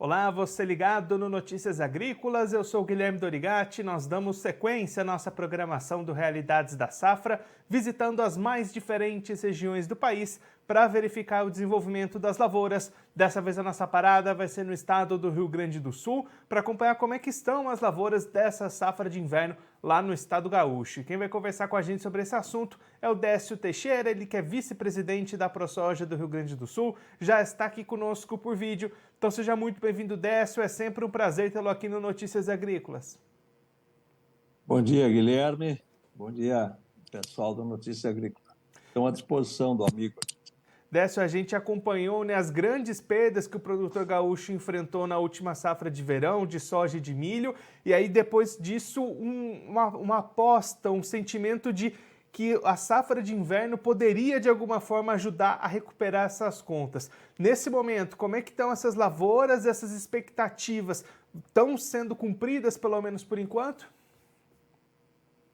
Olá, você ligado no Notícias Agrícolas, eu sou Guilherme Dorigatti. Nós damos sequência à nossa programação do Realidades da Safra, visitando as mais diferentes regiões do país para verificar o desenvolvimento das lavouras. Dessa vez a nossa parada vai ser no estado do Rio Grande do Sul, para acompanhar como é que estão as lavouras dessa safra de inverno lá no estado gaúcho. E quem vai conversar com a gente sobre esse assunto é o Décio Teixeira, ele que é vice-presidente da ProSoja do Rio Grande do Sul, já está aqui conosco por vídeo. Então seja muito bem-vindo, Décio, é sempre um prazer tê-lo aqui no Notícias Agrícolas. Bom dia, Guilherme. Bom dia, pessoal do Notícias Agrícolas. Estão à disposição do amigo. Décio, a gente acompanhou as grandes perdas que o produtor gaúcho enfrentou na última safra de verão, de soja e de milho, e aí depois disso uma aposta, um sentimento de que a safra de inverno poderia de alguma forma ajudar a recuperar essas contas. Nesse momento, como é que estão essas lavouras, essas expectativas? Estão sendo cumpridas, pelo menos por enquanto?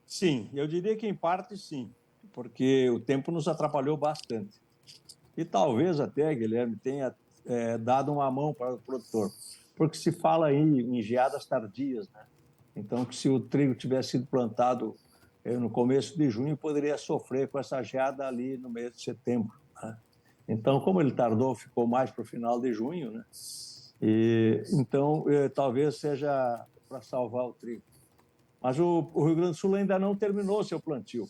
Sim, eu diria que em parte sim, porque o tempo nos atrapalhou bastante. E talvez até, Guilherme, tenha dado uma mão para o produtor, porque se fala em geadas tardias, né? Então, que se o trigo tivesse sido plantado no começo de junho, poderia sofrer com essa geada ali no mês de setembro, né? Então, como ele tardou, ficou mais para o final de junho, né? Então, talvez seja para salvar o trigo. Mas o Rio Grande do Sul ainda não terminou seu plantio.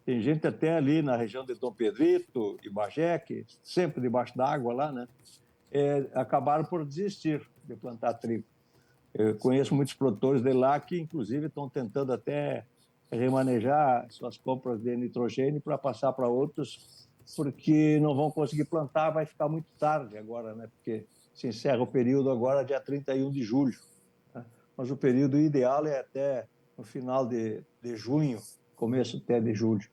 Tem gente até ali na região de Dom Pedrito e Bagé, que sempre debaixo d'água lá, né? Acabaram por desistir de plantar trigo. Eu conheço muitos produtores de lá que, inclusive, estão tentando até remanejar suas compras de nitrogênio para passar para outros, porque não vão conseguir plantar, vai ficar muito tarde agora, né? Porque se encerra o período agora dia 31 de julho, né? Mas o período ideal é até no final de junho, começo até de julho.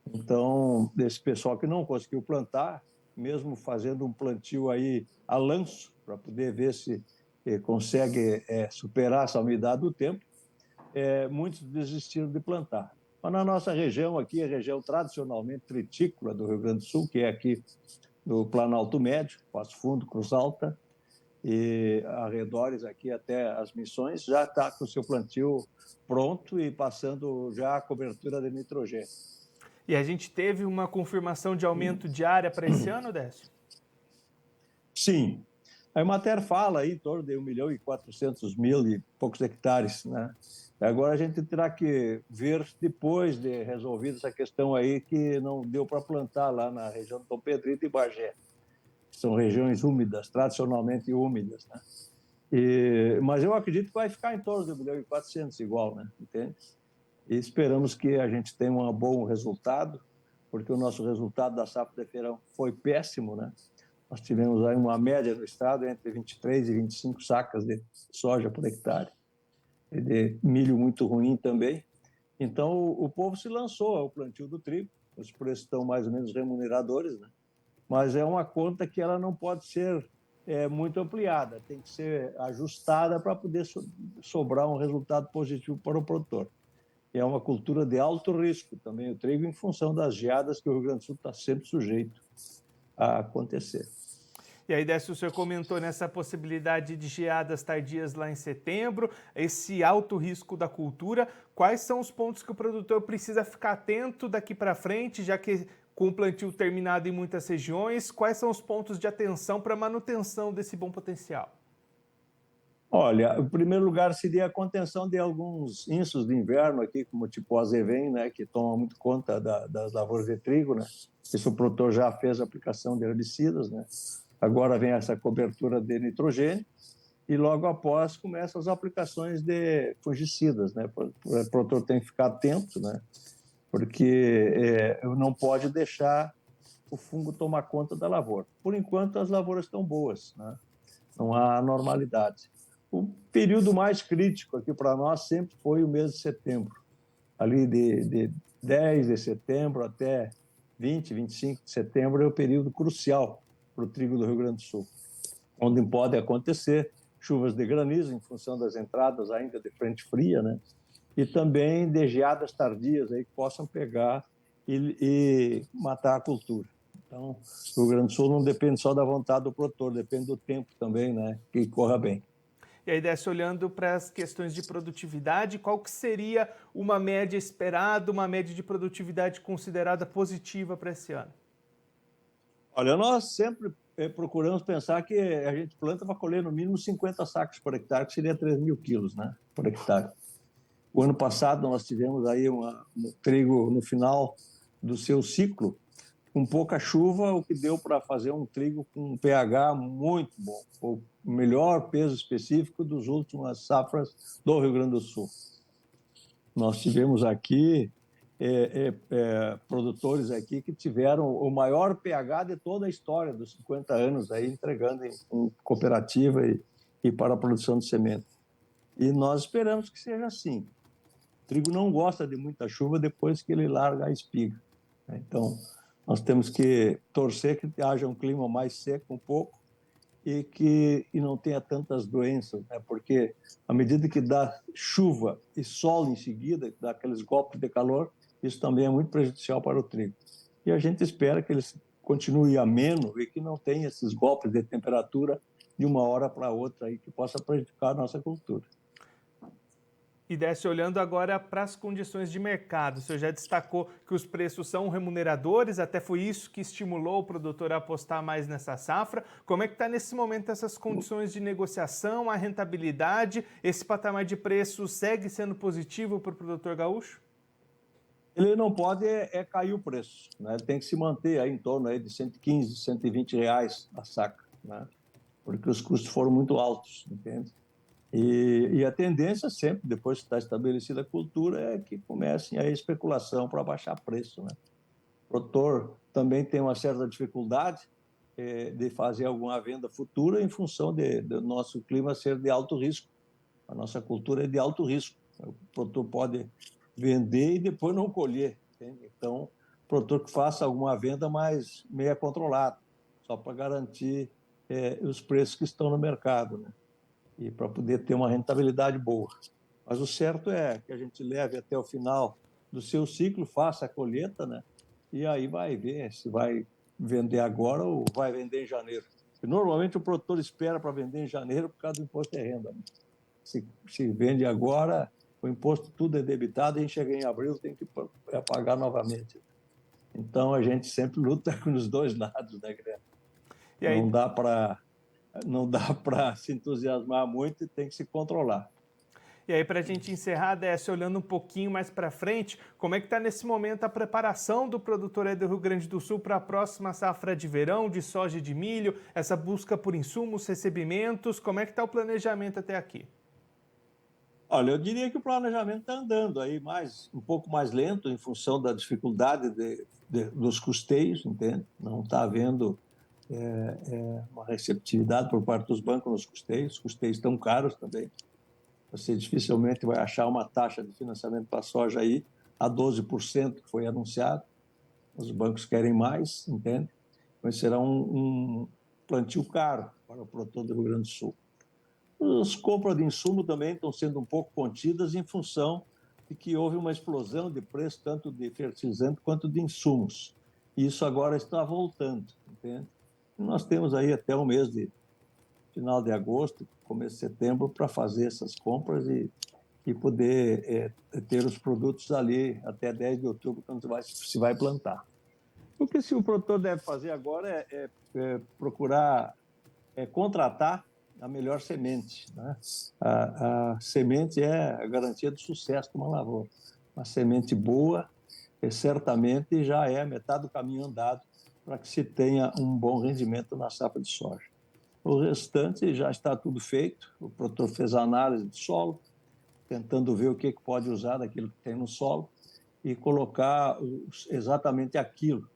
Então, desse pessoal que não conseguiu plantar, mesmo fazendo um plantio aí a lanço, para poder ver se consegue superar essa umidade do tempo, muitos desistiram de plantar. Mas na nossa região aqui, a região tradicionalmente tritícola do Rio Grande do Sul, que é aqui do Planalto Médio, Passo Fundo, Cruz Alta, e arredores aqui até as Missões, já está com o seu plantio pronto e passando já a cobertura de nitrogênio. E a gente teve uma confirmação de aumento de área para esse ano, Décio? Sim. A Emater fala aí em torno de 1.400.000 e poucos hectares, né? Agora a gente terá que ver, depois de resolvida essa questão aí, que não deu para plantar lá na região de Dom Pedrito e Bagé. São regiões úmidas, tradicionalmente úmidas, né? Mas eu acredito que vai ficar em torno de 1.400.000 igual, né? Entende? E esperamos que a gente tenha um bom resultado, porque o nosso resultado da safra de verão foi péssimo, né? Nós tivemos aí uma média no estado entre 23 e 25 sacas de soja por hectare, e de milho muito ruim também. Então, o povo se lançou ao plantio do trigo, os preços estão mais ou menos remuneradores, né? Mas é uma conta que ela não pode ser muito ampliada, tem que ser ajustada para poder sobrar um resultado positivo para o produtor. É uma cultura de alto risco também o trigo, em função das geadas que o Rio Grande do Sul está sempre sujeito a acontecer. E aí, Décio, o senhor comentou nessa possibilidade de geadas tardias lá em setembro, esse alto risco da cultura. Quais são os pontos que o produtor precisa ficar atento daqui para frente, já que com o plantio terminado em muitas regiões, quais são os pontos de atenção para a manutenção desse bom potencial? Olha, em primeiro lugar seria a contenção de alguns insos de inverno aqui, como tipo o azevém, né, que toma muito conta das lavouras de trigo, né? Isso o produtor já fez a aplicação de herbicidas, né? Agora vem essa cobertura de nitrogênio e logo após começam as aplicações de fungicidas, né? O produtor tem que ficar atento, né? Porque não pode deixar o fungo tomar conta da lavoura. Por enquanto as lavouras estão boas, né? Não há anormalidade. O período mais crítico aqui para nós sempre foi o mês de setembro, ali de 10 de setembro até 20, 25 de setembro é o período crucial para o trigo do Rio Grande do Sul, onde pode acontecer chuvas de granizo em função das entradas ainda de frente fria, né? E também de geadas tardias aí que possam pegar e matar a cultura. Então, o Rio Grande do Sul não depende só da vontade do produtor, depende do tempo também, né, que corra bem. E aí, Décio, olhando para as questões de produtividade, qual que seria uma média esperada, uma média de produtividade considerada positiva para esse ano? Olha, nós sempre procuramos pensar que a gente planta para colher no mínimo 50 sacos por hectare, que seria 3 mil quilos, né, por hectare. O ano passado nós tivemos aí um trigo no final do seu ciclo, com pouca chuva, o que deu para fazer um trigo com um pH muito bom, o melhor peso específico dos últimas safras do Rio Grande do Sul. Nós tivemos aqui produtores aqui que tiveram o maior pH de toda a história dos 50 anos aí entregando em cooperativa e para a produção de semente. E nós esperamos que seja assim. O trigo não gosta de muita chuva depois que ele larga a espiga. Então, nós temos que torcer que haja um clima mais seco um pouco e não tenha tantas doenças, né? Porque à medida que dá chuva e sol em seguida, dá aqueles golpes de calor, isso também é muito prejudicial para o trigo. E a gente espera que ele continue ameno e que não tenha esses golpes de temperatura de uma hora para outra aí que possa prejudicar a nossa cultura. E Décio, olhando agora para as condições de mercado, o senhor já destacou que os preços são remuneradores, até foi isso que estimulou o produtor a apostar mais nessa safra. Como é que está nesse momento essas condições de negociação, a rentabilidade? Esse patamar de preço segue sendo positivo para o produtor gaúcho? Ele não pode cair o preço, né? Tem que se manter aí em torno aí de 115, 120 reais a saca, né? Porque os custos foram muito altos, entende? E a tendência sempre, depois que está estabelecida a cultura, é que comecem a especulação para baixar preço, né? O produtor também tem uma certa dificuldade de fazer alguma venda futura em função do nosso clima ser de alto risco. A nossa cultura é de alto risco. O produtor pode vender e depois não colher, entende? Então, o produtor que faça alguma venda mais meia controlada, só para garantir os preços que estão no mercado, né? E para poder ter uma rentabilidade boa. Mas o certo é que a gente leve até o final do seu ciclo, faça a colheita, né? E aí vai ver se vai vender agora ou vai vender em janeiro. E normalmente o produtor espera para vender em janeiro por causa do imposto de renda, né? Se vende agora, o imposto tudo é debitado, e chega em abril tem que pagar novamente. Então a gente sempre luta com os dois lados, né, Guilherme? E aí, Não dá para se entusiasmar muito e tem que se controlar. E aí, para a gente encerrar, Décio, olhando um pouquinho mais para frente, como é que está nesse momento a preparação do produtor aí do Rio Grande do Sul para a próxima safra de verão, de soja e de milho, essa busca por insumos, recebimentos, como é que está o planejamento até aqui? Olha, eu diria que o planejamento está andando aí um pouco mais lento em função da dificuldade dos custeios, entende? Não está havendo uma receptividade por parte dos bancos nos custeios. Os custeios estão caros também. Você dificilmente vai achar uma taxa de financiamento para a soja aí a 12% que foi anunciado. Os bancos querem mais, entende? Mas será um plantio caro para o produtor do Rio Grande do Sul. As compras de insumo também estão sendo um pouco contidas em função de que houve uma explosão de preço tanto de fertilizante quanto de insumos. E isso agora está voltando, entende? E nós temos aí até o mês de final de agosto, começo de setembro, para fazer essas compras e poder ter os produtos ali até 10 de outubro, quando se vai plantar. O que o produtor deve fazer agora é procurar contratar a melhor semente, né? A semente é a garantia do sucesso de uma lavoura. Uma semente boa, certamente já é metade do caminho andado para que se tenha um bom rendimento na safra de soja. O restante já está tudo feito. O produtor fez a análise do solo, tentando ver o que pode usar daquilo que tem no solo e colocar exatamente aquilo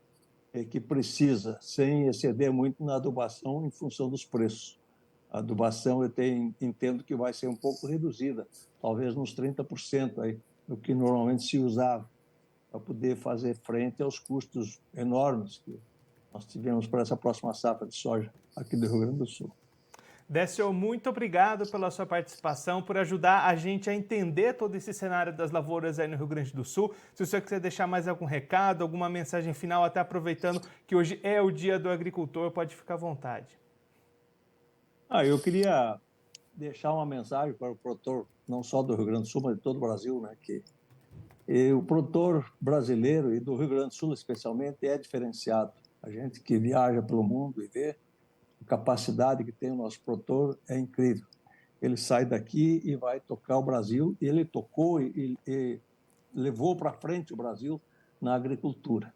que precisa, sem exceder muito na adubação em função dos preços. A adubação entendo que vai ser um pouco reduzida, talvez uns 30% aí, do que normalmente se usava, para poder fazer frente aos custos enormes que nós tivemos para essa próxima safra de soja aqui do Rio Grande do Sul. Décio, muito obrigado pela sua participação, por ajudar a gente a entender todo esse cenário das lavouras aí no Rio Grande do Sul. Se o senhor quiser deixar mais algum recado, alguma mensagem final, até aproveitando que hoje é o Dia do Agricultor, pode ficar à vontade. Eu queria deixar uma mensagem para o produtor, não só do Rio Grande do Sul, mas de todo o Brasil, né? O produtor brasileiro e do Rio Grande do Sul, especialmente, é diferenciado. A gente que viaja pelo mundo e vê a capacidade que tem o nosso produtor é incrível. Ele sai daqui e vai tocar o Brasil, e ele tocou e levou para frente o Brasil na agricultura.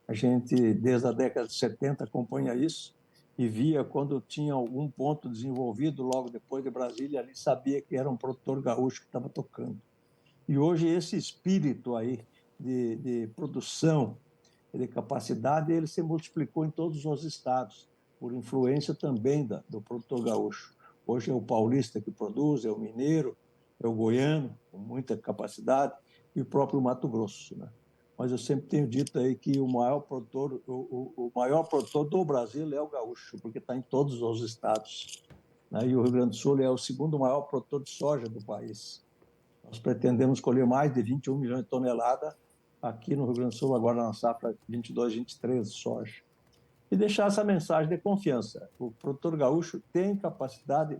A gente, desde a década de 70, acompanha isso e via quando tinha algum ponto desenvolvido logo depois de Brasília, ali sabia que era um produtor gaúcho que estava tocando. E hoje esse espírito aí de produção, de capacidade, ele se multiplicou em todos os estados, por influência também do produtor gaúcho. Hoje é o paulista que produz, é o mineiro, é o goiano, com muita capacidade, e o próprio Mato Grosso, né? Mas eu sempre tenho dito aí que o maior produtor do Brasil é o gaúcho, porque está em todos os estados, né? E o Rio Grande do Sul é o segundo maior produtor de soja do país. Nós pretendemos colher mais de 21 milhões de toneladas aqui no Rio Grande do Sul, agora na safra 22, 23 de soja. E deixar essa mensagem de confiança. O produtor gaúcho tem capacidade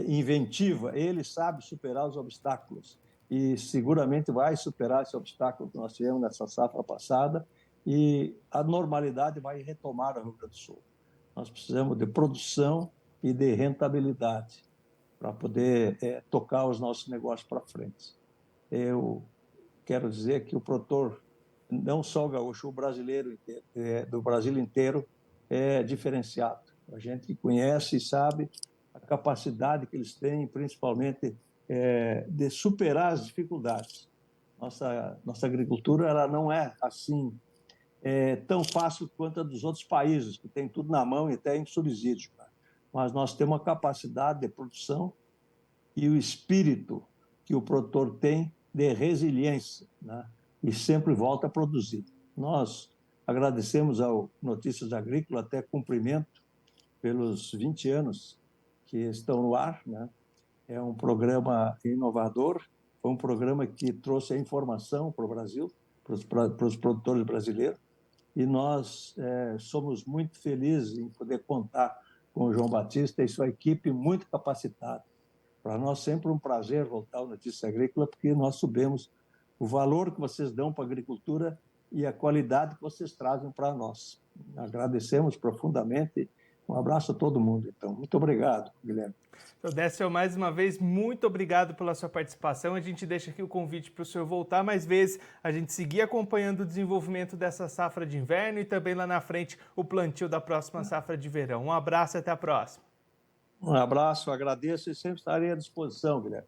inventiva, ele sabe superar os obstáculos e seguramente vai superar esse obstáculo que nós tivemos nessa safra passada e a normalidade vai retomar o Rio Grande do Sul. Nós precisamos de produção e de rentabilidade para poder tocar os nossos negócios para frente. Eu quero dizer que o produtor, não só o gaúcho, o brasileiro inteiro, do Brasil inteiro, é diferenciado. A gente conhece e sabe a capacidade que eles têm, principalmente, de superar as dificuldades. Nossa agricultura ela não é assim tão fácil quanto a dos outros países, que tem tudo na mão e até em subsídio. Mas nós temos uma capacidade de produção e o espírito que o produtor tem de resiliência, né? E sempre volta a produzir. Nós agradecemos ao Notícias Agrícolas, até cumprimento pelos 20 anos que estão no ar, né? É um programa inovador, foi um programa que trouxe a informação para o Brasil, para os produtores brasileiros, e nós somos muito felizes em poder contar com o João Batista e sua equipe muito capacitada. Para nós sempre um prazer voltar ao Notícia Agrícola, porque nós sabemos o valor que vocês dão para a agricultura e a qualidade que vocês trazem para nós. Agradecemos profundamente. Um abraço a todo mundo, então. Muito obrigado, Guilherme. Seu Décio, mais uma vez, muito obrigado pela sua participação. A gente deixa aqui o convite para o senhor voltar mais vezes, a gente seguir acompanhando o desenvolvimento dessa safra de inverno e também lá na frente o plantio da próxima safra de verão. Um abraço e até a próxima. Um abraço, agradeço e sempre estarei à disposição, Guilherme.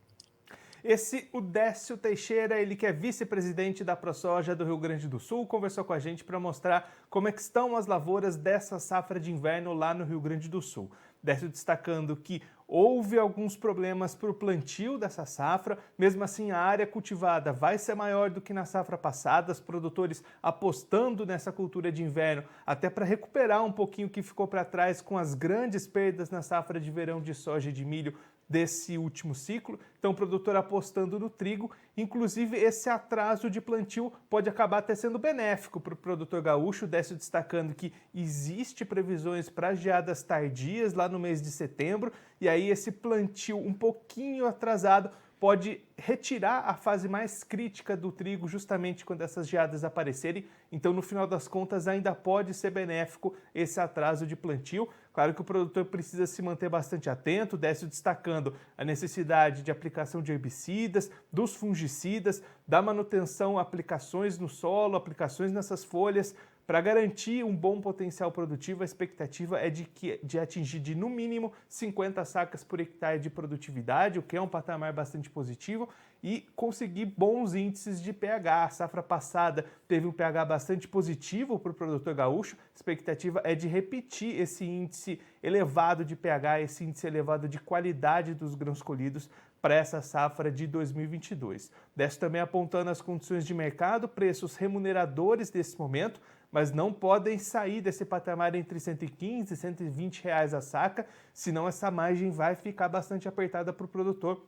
O Décio Teixeira, ele que é vice-presidente da ProSoja do Rio Grande do Sul, conversou com a gente para mostrar como é que estão as lavouras dessa safra de inverno lá no Rio Grande do Sul. Décio destacando que houve alguns problemas para o plantio dessa safra, mesmo assim a área cultivada vai ser maior do que na safra passada, os produtores apostando nessa cultura de inverno até para recuperar um pouquinho o que ficou para trás com as grandes perdas na safra de verão de soja e de milho desse último ciclo, então o produtor apostando no trigo, inclusive esse atraso de plantio pode acabar até sendo benéfico para o produtor gaúcho, Décio destacando que existe previsões para geadas tardias lá no mês de setembro, e aí esse plantio um pouquinho atrasado pode retirar a fase mais crítica do trigo justamente quando essas geadas aparecerem, então no final das contas ainda pode ser benéfico esse atraso de plantio. Claro que o produtor precisa se manter bastante atento, Décio destacando a necessidade de aplicação de herbicidas, dos fungicidas, da manutenção, aplicações no solo, aplicações nessas folhas. Para garantir um bom potencial produtivo, a expectativa é de atingir de no mínimo 50 sacas por hectare de produtividade, o que é um patamar bastante positivo, e conseguir bons índices de pH. A safra passada teve um pH bastante positivo para o produtor gaúcho, a expectativa é de repetir esse índice elevado de pH, esse índice elevado de qualidade dos grãos colhidos para essa safra de 2022. Desce também apontando as condições de mercado, preços remuneradores desse momento, mas não podem sair desse patamar entre R$ 115 e R$ 120 reais a saca, senão essa margem vai ficar bastante apertada para o produtor,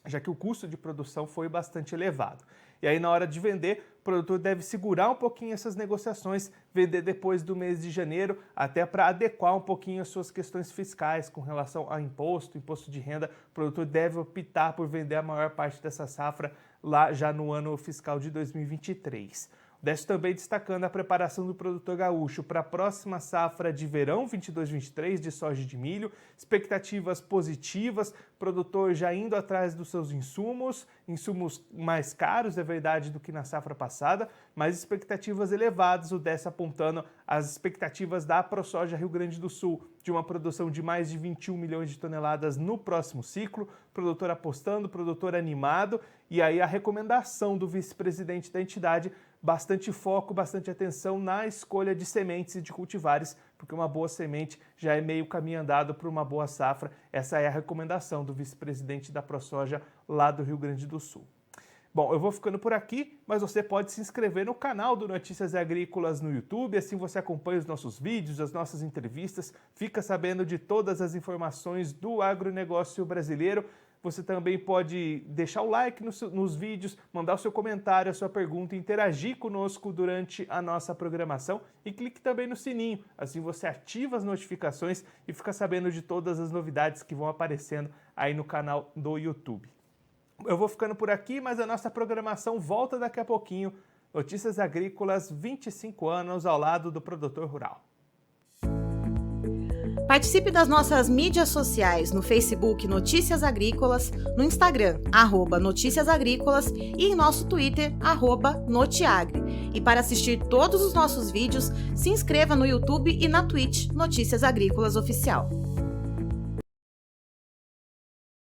já que o custo de produção foi bastante elevado. E aí, na hora de vender, o produtor deve segurar um pouquinho essas negociações, vender depois do mês de janeiro, até para adequar um pouquinho as suas questões fiscais com relação a imposto de renda. O produtor deve optar por vender a maior parte dessa safra lá já no ano fiscal de 2023. Desce também destacando a preparação do produtor gaúcho para a próxima safra de verão 22-23 de soja e de milho, expectativas positivas, produtor já indo atrás dos seus insumos mais caros, é verdade, do que na safra passada, mas expectativas elevadas, o Desce apontando as expectativas da ProSoja Rio Grande do Sul, de uma produção de mais de 21 milhões de toneladas no próximo ciclo, produtor apostando, produtor animado, e aí a recomendação do vice-presidente da entidade, bastante foco, bastante atenção na escolha de sementes e de cultivares, porque uma boa semente já é meio caminho andado para uma boa safra. Essa é a recomendação do vice-presidente da ProSoja lá do Rio Grande do Sul. Bom, eu vou ficando por aqui, mas você pode se inscrever no canal do Notícias Agrícolas no YouTube, assim você acompanha os nossos vídeos, as nossas entrevistas, fica sabendo de todas as informações do agronegócio brasileiro. Você também pode deixar o like nos vídeos, mandar o seu comentário, a sua pergunta, interagir conosco durante a nossa programação e clique também no sininho, assim você ativa as notificações e fica sabendo de todas as novidades que vão aparecendo aí no canal do YouTube. Eu vou ficando por aqui, mas a nossa programação volta daqui a pouquinho. Notícias Agrícolas, 25 anos ao lado do produtor rural. Participe das nossas mídias sociais no Facebook Notícias Agrícolas, no Instagram, @Notícias Agrícolas e em nosso Twitter, @Notiagre. E para assistir todos os nossos vídeos, se inscreva no YouTube e na Twitch Notícias Agrícolas Oficial.